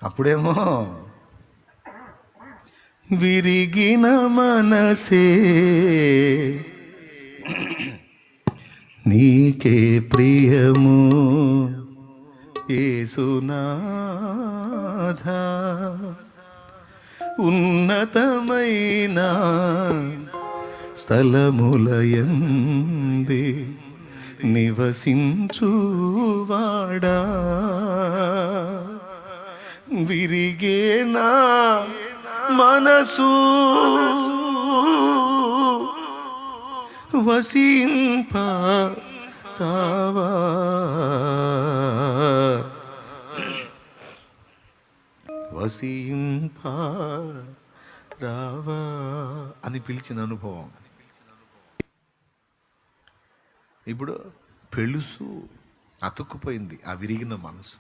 అప్పుడేమో విరిగిన మనసే నీకే ప్రియము యేసునాథా, ఉన్నతమైన స్థలములయందే నివసించువాడా, విరిగేనా మనసు వసింప రావా, వసింప రావా అని పిలిచిన అనుభవం. ఇప్పుడు పెళుసు అతుక్కుపోయింది ఆ విరిగిన మనసు.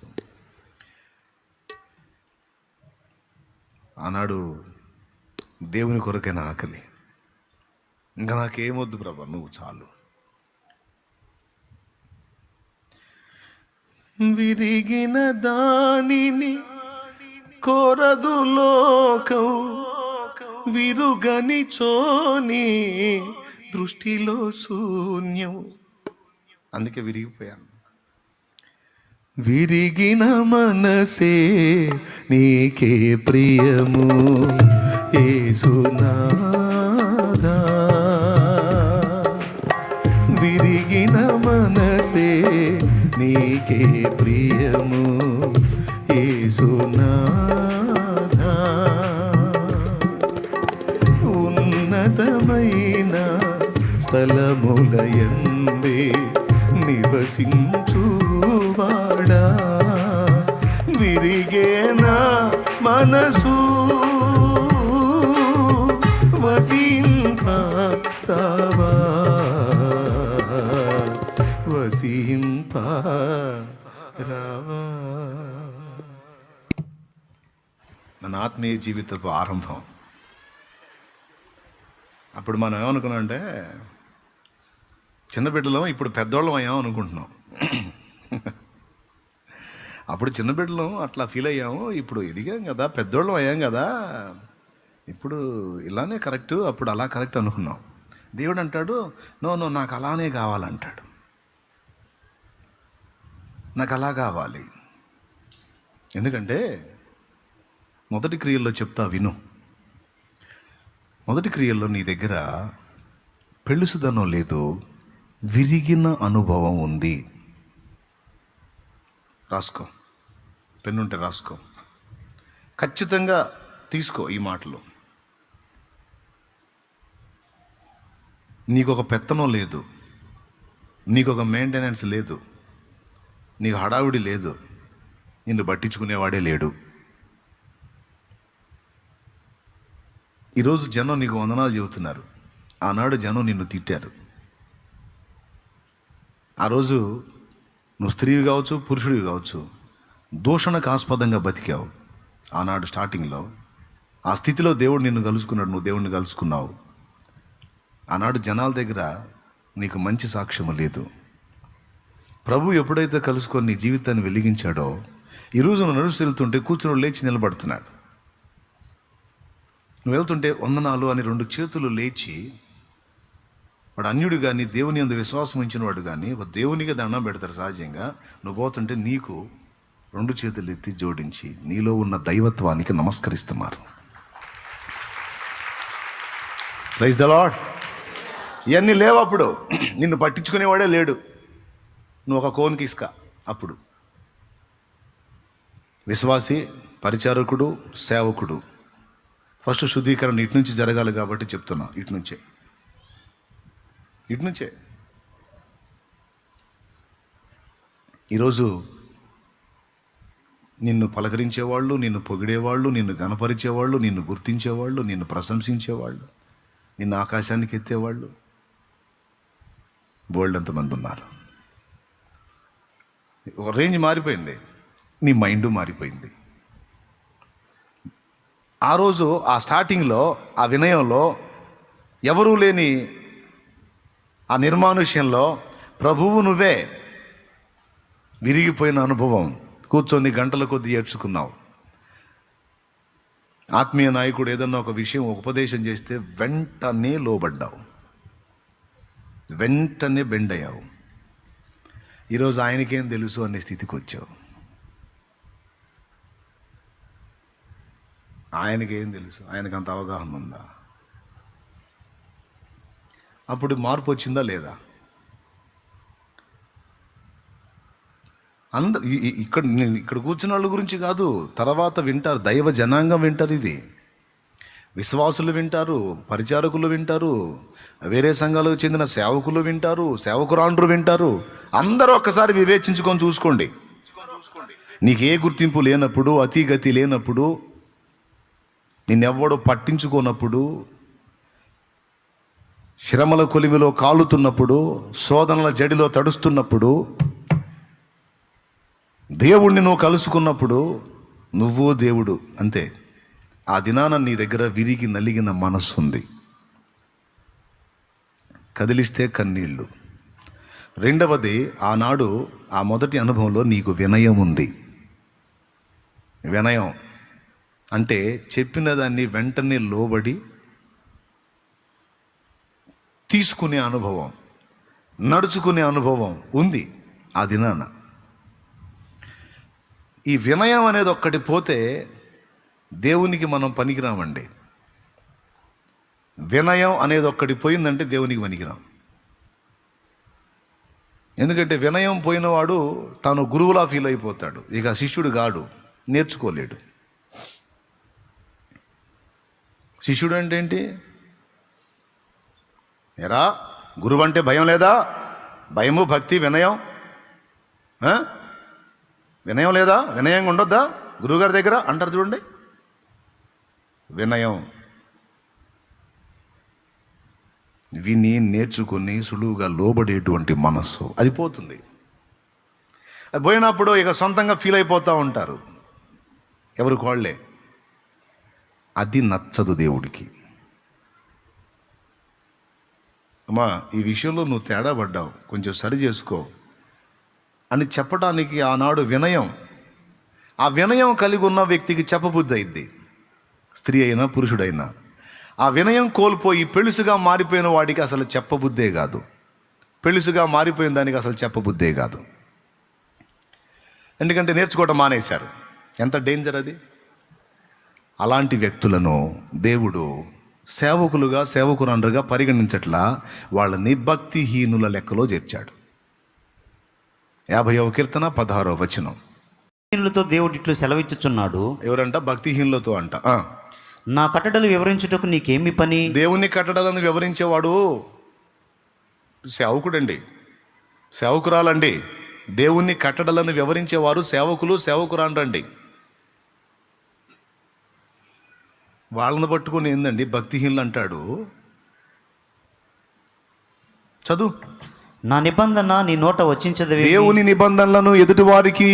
ఆనాడు దేవుని కొరకైన ఆకలి, ఇంకా నాకేమొద్దు ప్రభా, నువ్వు చాలు. విరిగిన దానిని కోరదు లోకం, విరుగని చోని దృష్టిలో శూన్యం. అందుకే విరిగిపోయాను. విరిగిన మనసే నీకే ప్రియము యేసునాథా, విరిగిన మనసే నీకే ప్రియము యేసునాథా, ఉన్నతమైన స్థలములయందే నివసించువాడా, విరిగేనా మనసు వసింప రావా, వసింప రావా. మన ఆత్మీయ జీవితపు ఆరంభం. అప్పుడు మనం ఏమనుకున్నాం అంటే చిన్న బిడ్డలం, ఇప్పుడు పెద్దోళ్ళం అయ్యాం అనుకుంటున్నాం. అప్పుడు చిన్న బిడ్డలం అట్లా ఫీల్ అయ్యాము, ఇప్పుడు ఎదిగాం కదా, పెద్దోళ్ళం అయ్యాం కదా, ఇప్పుడు ఇలానే కరెక్ట్, అప్పుడు అలా కరెక్ట్ అనుకున్నాం. దేవుడు అంటాడు, నో నాకు అలానే కావాలంటాడు, నాకు అలా కావాలి. ఎందుకంటే మొదటి క్రియల్లో చెప్తా విను. మొదటి క్రియల్లో నీ దగ్గర పెళ్ళుసుదనం లేదు, విరిగిన అనుభవం ఉంది. రాసుకో, పెన్నుంటే రాసుకో, ఖచ్చితంగా తీసుకో ఈ మాటలు. నీకు ఒక పెత్తనం లేదు, నీకు ఒక మెయింటెనెన్స్ లేదు, నీకు హడావిడి లేదు, నిన్ను పట్టించుకునేవాడే లేడు. ఈరోజు జనం నీకు వందనాలు చెబుతున్నారు, ఆనాడు జనం నిన్ను తిట్టారు. ఆ రోజు నువ్వు స్త్రీవి కావచ్చు, పురుషుడివి కావచ్చు, దూషణకు ఆస్పదంగా బతికావు. ఆనాడు స్టార్టింగ్లో ఆ స్థితిలో దేవుడు నిన్ను కలుసుకున్నాడు, నువ్వు దేవుడిని కలుసుకున్నావు. ఆనాడు జనాల దగ్గర నీకు మంచి సాక్ష్యము లేదు. ప్రభు ఎప్పుడైతే కలుసుకొని నీ జీవితాన్ని వెలిగించాడో, ఈరోజు నువ్వు నడుస్తూ వెళ్తుంటే కూర్చుని లేచి నిలబడుతున్నాడు. నువ్వు వెళ్తుంటే వందనాలు అని రెండు చేతులు లేచి, వాడు అన్యుడు కానీ దేవుని అందు విశ్వాసం ఉంచిన వాడు కానీ ఒక దేవునిగా దండం పెడతారు సహజంగా. నువ్వు పోతుంటే నీకు రెండు చేతులు ఎత్తి జోడించి నీలో ఉన్న దైవత్వానికి నమస్కరిస్తున్నారు. Praise the lord. ఇవన్నీ లేవు అప్పుడు, నిన్ను పట్టించుకునేవాడే లేడు. నువ్వు ఒక కోన్కి ఇసుక. అప్పుడు విశ్వాసి, పరిచారకుడు, సేవకుడు. ఫస్ట్ శుద్ధీకరణ ఇటు నుంచి జరగాలి కాబట్టి చెప్తున్నా, ఇటు నుంచే. ఈరోజు నిన్ను పలకరించేవాళ్ళు, నిన్ను పొగిడేవాళ్ళు, నిన్ను గణపరిచేవాళ్ళు, నిన్ను గుర్తించేవాళ్ళు, నిన్ను ప్రశంసించేవాళ్ళు, నిన్ను ఆకాశానికి ఎత్తేవాళ్ళు బోల్డ్ ఎంతమంది ఉన్నారు. ఒక రేంజ్ మారిపోయింది, నీ మైండ్ మారిపోయింది. ఆ రోజు ఆ స్టార్టింగ్లో ఆ వినయంలో ఎవరూ లేని ఆ నిర్మానుష్యంలో ప్రభువు నువ్వే. విరిగిపోయిన అనుభవం, కూర్చొని గంటల కొద్దీ ఏడ్చుకున్నావు. ఆత్మీయ నాయకుడు ఏదన్నా ఒక విషయం ఉపదేశం చేస్తే వెంటనే లోబడ్డావు, వెంటనే బెండ్ అయ్యావు. ఈరోజు ఆయనకేం తెలుసు అనే స్థితికి వచ్చావు. ఆయనకేం తెలుసు? ఆయనకు అంత అవగాహన ఉందా? అప్పుడు మార్పు వచ్చిందా లేదా? ఇక్కడ కూర్చున్న వాళ్ళ గురించి కాదు, తర్వాత వింటారు, దైవ జనాంగం వింటారు, ఇది విశ్వాసులు వింటారు, పరిచారకులు వింటారు, వేరే సంఘాలకు చెందిన సేవకులు వింటారు, సేవకురాండ్రు వింటారు. అందరూ ఒక్కసారి వివేచించుకొని చూసుకోండి. నీకే గుర్తింపు లేనప్పుడు, అతిగతి లేనప్పుడు, నిన్నెవ్వడో పట్టించుకోనప్పుడు, శ్రమల కొలిమిలో కాలుతున్నప్పుడు, శోధనల జడిలో తడుస్తున్నప్పుడు, దేవుణ్ణి నువ్వు కలుసుకున్నప్పుడు నువ్వు దేవుడు అంతే. ఆ దినాన నీ దగ్గర విరిగి నలిగిన మనస్సు ఉంది, కదిలిస్తే కన్నీళ్ళు. రెండవది, ఆనాడు ఆ మొదటి అనుభవంలో నీకు వినయం ఉంది. వినయం అంటే చెప్పిన దాన్ని వెంటనే లోబడి తీసుకునే అనుభవం, నడుచుకునే అనుభవం ఉంది ఆ దినాన. ఈ వినయం అనేది ఒక్కటి పోతే దేవునికి మనం పనికిరామండి. వినయం అనేది ఒక్కటి పోయిందంటే దేవునికి పనికిరాం. ఎందుకంటే వినయం పోయినవాడు తాను గురువులా ఫీల్ అయిపోతాడు, ఇక శిష్యుడు గాడు, నేర్చుకోలేడు. శిష్యుడు అంటే ఏంటి? ఎరా గురువు అంటే భయం లేదా? భయము, భక్తి, వినయం, వినయం లేదా? వినయంగా ఉండొద్దా గురువుగారి దగ్గర అంటారు చూడండి. వినయం విని నేర్చుకుని సులువుగా లోబడేటువంటి మనస్సు అది పోతుంది. అది పోయినప్పుడు ఇక సొంతంగా ఫీల్ అయిపోతూ ఉంటారు ఎవరికి వాళ్ళే. అది నచ్చదు దేవుడికి. అమ్మా, ఈ విషయంలో నువ్వు తేడా పడ్డావు, కొంచెం సరి చేసుకో అని చెప్పడానికి ఆనాడు వినయం, ఆ వినయం కలిగి ఉన్న వ్యక్తికి చెప్పబుద్ధి అయింది, స్త్రీ అయినా పురుషుడైనా. ఆ వినయం కోల్పోయి పెళుసుగా మారిపోయిన వాడికి అసలు చెప్పబుద్ధే కాదు, పెళుసుగా మారిపోయిన దానికి అసలు చెప్పబుద్ధే కాదు. ఎందుకంటే నేర్చుకోవటం మానేశారు. ఎంత డేంజర్ అది. అలాంటి వ్యక్తులను దేవుడు సేవకులుగా, సేవకురాండ్రుగా పరిగణించట్లా, వాళ్ళని భక్తిహీనుల లెక్కలో చేర్చాడు. 50వ కీర్తన 16వ వచనం. భక్తిహీనులతో దేవుడు ఇట్లు సెలవిచ్చుచున్నాడు. ఎవరంట? భక్తిహీనులతో అంట. నా కట్టడలు వివరించుటకు నీకేమి పని? దేవుని కట్టడలను వివరించేవాడు సేవకుడండి, సేవకురాలండి. దేవుని కట్టడలను వివరించేవారు సేవకులు, సేవకురాండ్రండి. వాళ్ళని పట్టుకొని ఏందండి భక్తిహీనులు అంటాడు? చదువు. నా నిబంధన నీ నోట వచించదవే. దేవుని నిబంధనలను ఎదుటివారికి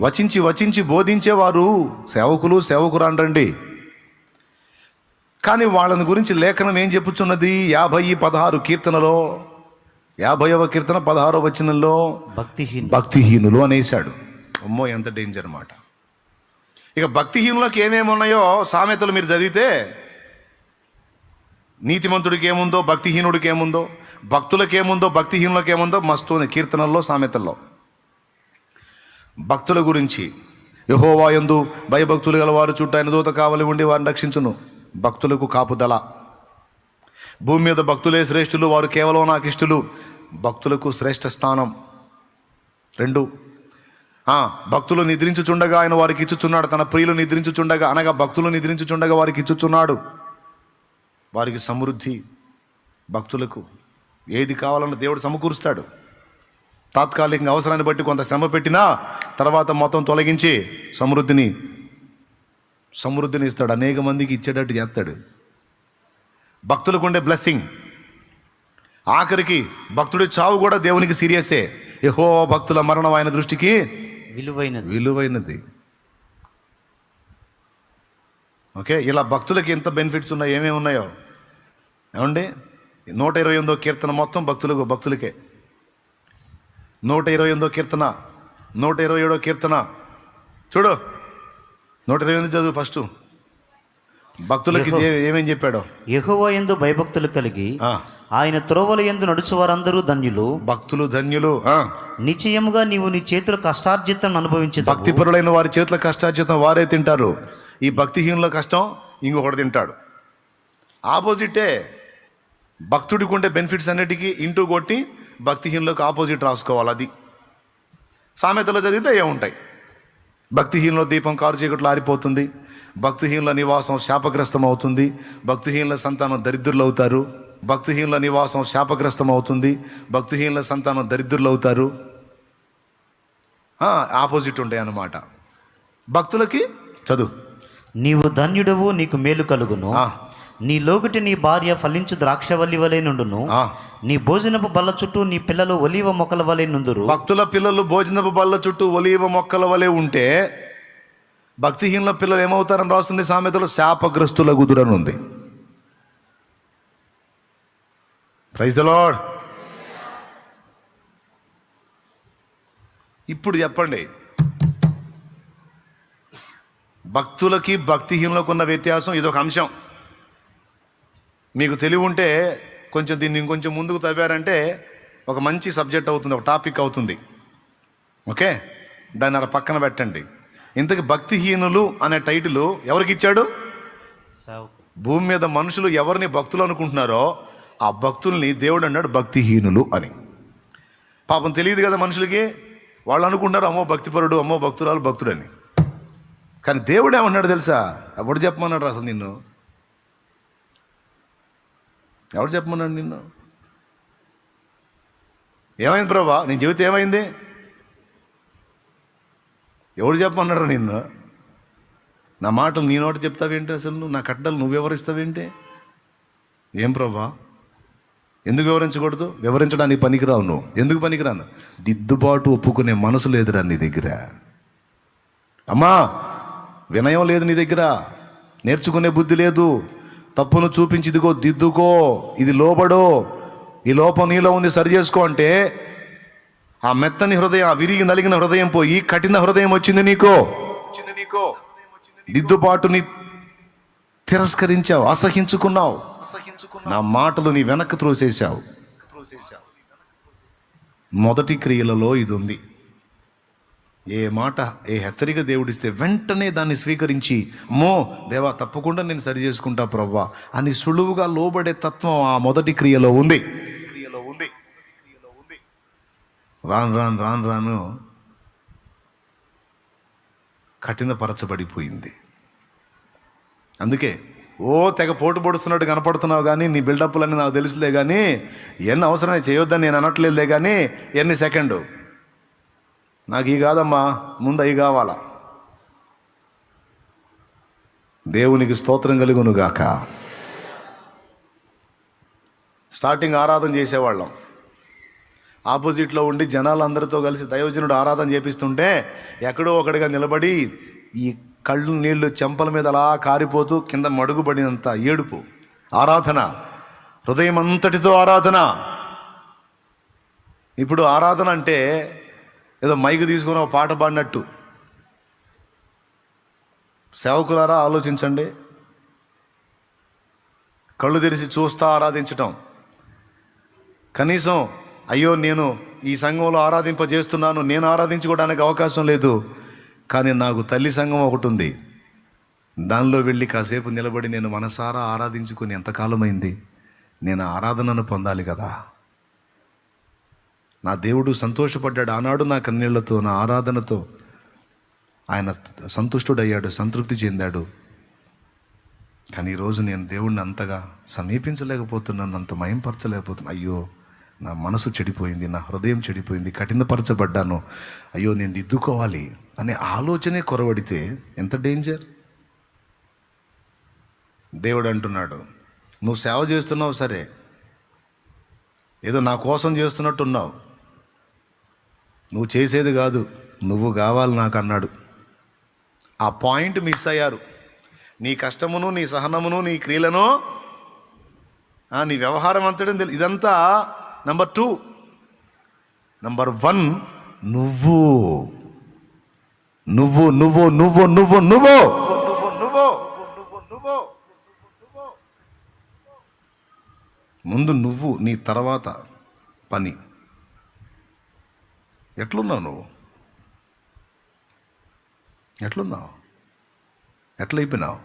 వచించి వచించి బోధించేవారు సేవకులు, సేవకురాండ్రండి. కానీ వాళ్ళని గురించి లేఖనం ఏం చెప్పుచున్నది? 50:16 కీర్తనలో, 50వ కీర్తన 16వ వచనంలో భక్తిహీనులు అనేశాడు. అమ్మో, ఎంత డేంజర్ మాట. ఇక భక్తిహీనులకు ఏమేమి ఉన్నాయో సామెతలు మీరు చదివితే, నీతిమంతుడికి ఏముందో భక్తిహీనుడికి ఏముందో, భక్తులకు ఏముందో భక్తిహీనులకు ఏముందో మస్తు కీర్తనల్లో, సామెతల్లో. భక్తుల గురించి, యెహోవా యందు భయభక్తులు గల వారు చుట్టూ ఆయన దూత కావలి ఉండి వారిని రక్షించును. భక్తులకు కాపుదల. భూమి మీద భక్తులే శ్రేష్ఠులు, వారు కేవలం నాకు ఇష్టలు. భక్తులకు శ్రేష్ఠ స్థానం. 2, భక్తులు నిద్రించుచుండగా ఆయన వారికి ఇచ్చుచున్నాడు. తన ప్రియులు నిద్రించుచుండగా, అనగా భక్తులు నిద్రించుచుండగా వారికి ఇచ్చుచున్నాడు. వారికి సమృద్ధి. భక్తులకు ఏది కావాలన్న దేవుడు సమకూరుస్తాడు. తాత్కాలికంగా అవసరాన్ని బట్టి కొంత శ్రమ పెట్టినా తర్వాత మొత్తం తొలగించి సమృద్ధిని ఇస్తాడు. అనేక మందికి ఇచ్చేటట్టు చేస్తాడు. భక్తులకు ఉండే బ్లెస్సింగ్. ఆఖరికి భక్తుడి చావు కూడా దేవునికి సీరియస్సే. యెహోవా భక్తుల మరణం ఆయన దృష్టికి విలువైనది. ఓకే, ఇలా భక్తులకి ఎంత బెనిఫిట్స్ ఉన్నాయో, ఏమేమి ఉన్నాయో ఏమండి. 128వ కీర్తన మొత్తం భక్తులకే. 128వ కీర్తన, 127వ కీర్తన చూడు. 128 చదువు ఫస్ట్. భక్తులకి ఏమేం చెప్పాడు? యెహోవా యందు భయభక్తులు కలిగి ఆ, ఆయన త్రోవల యందు నడుచు వారందరూ ధన్యులు. భక్తులు ధన్యులు. నిశ్చయముగా నీవు నీ చేతుల కష్టార్జితం అనుభవించదు. భక్తిపరులైన వారి చేతుల కష్టార్జితం వారే తింటారు. ఈ భక్తిహీనుల కష్టం ఇంకొకటి తింటాడు. ఆపోజిటే. భక్తుడికి ఉండే బెనిఫిట్స్ అన్నిటికీ ఇంటూ కొట్టి భక్తిహీనులకు ఆపోజిట్ రాసుకోవాలి. అది సామెతలో చదివితే ఏముంటాయి? భక్తిహీనుల దీపం కారు చీకట్లో ఆరిపోతుంది, భక్తిహీనుల నివాసం శాపగ్రస్తం అవుతుంది, భక్తిహీనుల సంతానం దరిద్రులు అవుతారు, భక్తిహీనుల నివాసం శాపగ్రస్తం అవుతుంది, భక్తిహీనుల సంతానం దరిద్రులు అవుతారు. ఆపోజిట్ ఉంటాయి అన్నమాట. భక్తులకి చదువు. నీవు ధన్యుడవు, నీకు మేలు కలుగును. నీ లోగుటి నీ భార్య ఫలించు ద్రాక్షవల్లి వలె నుండును. నీ భోజనపు బల్ల చుట్టూ నీ పిల్లలు ఒలీవ మొక్కల వలె నుందురు. భక్తుల పిల్లలు భోజనపు బల్ల చుట్టూ ఒలీవ మొక్కల వలె ఉంటే భక్తిహీనుల పిల్లలు ఏమవుతారని రాస్తుంది సామెతలు? శాపగ్రస్తుల గుదురని ఉంది. Praise the lord. ఇప్పుడు చెప్పండి, భక్తులకి భక్తిహీనులకు ఉన్న వ్యత్యాసం ఇదొక అంశం. మీకు తెలివి ఉంటే కొంచెం దీన్ని ఇంకొంచెం ముందుకు తవ్వారంటే ఒక మంచి సబ్జెక్ట్ అవుతుంది, ఒక టాపిక్ అవుతుంది. ఓకే, దాన్ని అక్కడ పక్కన పెట్టండి. ఇంతకు భక్తిహీనులు అనే టైటిల్ ఎవరికి ఇచ్చాడు? భూమి మీద మనుషులు ఎవరిని భక్తులు అనుకుంటున్నారో ఆ భక్తుల్ని దేవుడు అన్నాడు భక్తిహీనులు అని. పాపం తెలియదు కదా మనుషులకి. వాళ్ళు అనుకుంటారు అమ్మో భక్తిపరుడు, అమ్మో భక్తురాలు, భక్తుడని. కానీ దేవుడు ఏమన్నాడు తెలుసా? ఎవడు చెప్పమన్నాడు అసలు నిన్ను? ఎవడు చెప్పమన్నాడు నిన్ను? ఏమైంది ప్రభా నీ జీవితం ఏమైంది? ఎవడు చెప్పమన్నాడు నిన్ను? నా మాటలు నీ నోట చెప్తావేంటి? అసలు నువ్వు నా కట్టలు నువ్వు వివరిస్తావేంటి? ఏం ప్రభా, ఎందుకు వివరించకూడదు? వివరించడానికి పనికిరావు నువ్వు. ఎందుకు పనికిరాను? దిద్దుబాటు ఒప్పుకునే మనసు లేదురా నీ దగ్గర. అమ్మా, వినయం లేదు నీ దగ్గర, నేర్చుకునే బుద్ధి లేదు. తప్పును చూపించి ఇదిగో దిద్దుకో, ఇది లోబడో, ఈ లోపం నీలో ఉంది సరి చేసుకో అంటే ఆ మెత్తని హృదయం, ఆ విరిగి నలిగిన హృదయం పోయి కఠిన హృదయం వచ్చింది నీకో. దిద్దుబాటుని తిరస్కరించావు, అసహించుకున్నావు, నా మాటలు నీ వెనక్కి త్రోసేశావు. మొదటి క్రియలలో ఇది ఉంది. ఏ మాట, ఏ హెచ్చరిక దేవుడిస్తే వెంటనే దాన్ని స్వీకరించి అమ్మో దేవా తప్పకుండా నేను సరి చేసుకుంటా ప్రవ్వా అని సులువుగా లోబడే తత్వం ఆ మొదటి క్రియలో ఉంది. రాను రాను రాను రాను కఠినపరచబడిపోయింది. అందుకే తెగ పోటు పొడుస్తున్నట్టు కనపడుతున్నావు కానీ నీ బిల్డప్లన్నీ నాకు తెలుసులే కానీ ఎన్ని అవసరమే చేయొద్దని నేను అనట్లేదులే కానీ ఎన్ని సెకండు నాకు ఈ కాదమ్మా, ముందు అవి కావాలా. దేవునికి స్తోత్రం కలుగునుగాక. స్టార్టింగ్ ఆరాధన చేసేవాళ్ళం, ఆపోజిట్లో ఉండి జనాలందరితో కలిసి దైవజనుడు ఆరాధన చేపిస్తుంటే ఎక్కడో ఒకటిగా నిలబడి ఈ కళ్ళు నీళ్లు చెంపల మీద అలా కారిపోతూ కింద మడుగుబడినంత ఏడుపు. ఆరాధన, హృదయం అంతటితో ఆరాధన. ఇప్పుడు ఆరాధన అంటే ఏదో మైకు తీసుకుని ఒక పాట పాడినట్టు. సేవకులారా ఆలోచించండి. కళ్ళు తెరిచి చూస్తా ఆరాధించటం. కనీసం అయ్యో నేను ఈ సంఘంలో ఆరాధింపజేస్తున్నాను, నేను ఆరాధించుకోవడానికి అవకాశం లేదు, కానీ నాకు తల్లి సంఘం ఒకటి ఉంది, దానిలో వెళ్ళి కాసేపు నిలబడి నేను మనసారా ఆరాధించుకొని ఎంతకాలమైంది. నేను ఆరాధనను పొందాలి కదా. నా దేవుడు సంతోషపడ్డాడు ఆనాడు నా కన్నీళ్లతో, నా ఆరాధనతో. ఆయన సంతుష్టుడయ్యాడు, సంతృప్తి చెందాడు. కానీ ఈరోజు నేను దేవుణ్ణి అంతగా సమీపించలేకపోతున్నాను, అంత మయంపరచలేకపోతున్నాను. అయ్యో నా మనసు చెడిపోయింది, నా హృదయం చెడిపోయింది, కఠినపరచబడ్డాను, అయ్యో నేను దిద్దుకోవాలి అనే ఆలోచనే కొరవడితే ఎంత డేంజర్. దేవుడు అంటున్నాడు, నువ్వు సేవ చేస్తున్నావు సరే, ఏదో నా కోసం చేస్తున్నట్టున్నావు, నువ్వు చేసేది కాదు, నువ్వు కావాలి నాకు అన్నాడు. ఆ పాయింట్ మిస్ అయ్యారు. నీ కష్టమును, నీ సహనమును, నీ క్రియలను, నీ వ్యవహారం అంతడం తెలియదు. ఇదంతా నంబర్ 2. నంబర్ 1 నువ్వు నువ్వు నువ్వు నువ్వు నువ్వు నువ్వు నువ్వు నువ్వు ముందు నువ్వు, నీ తర్వాత పని. ఎట్లున్నావు నువ్వు? ఎట్లున్నావు? ఎట్లయిపోయినావు?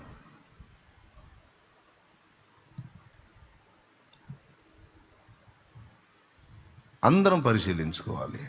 అందరం పరిశీలించుకోవాలి.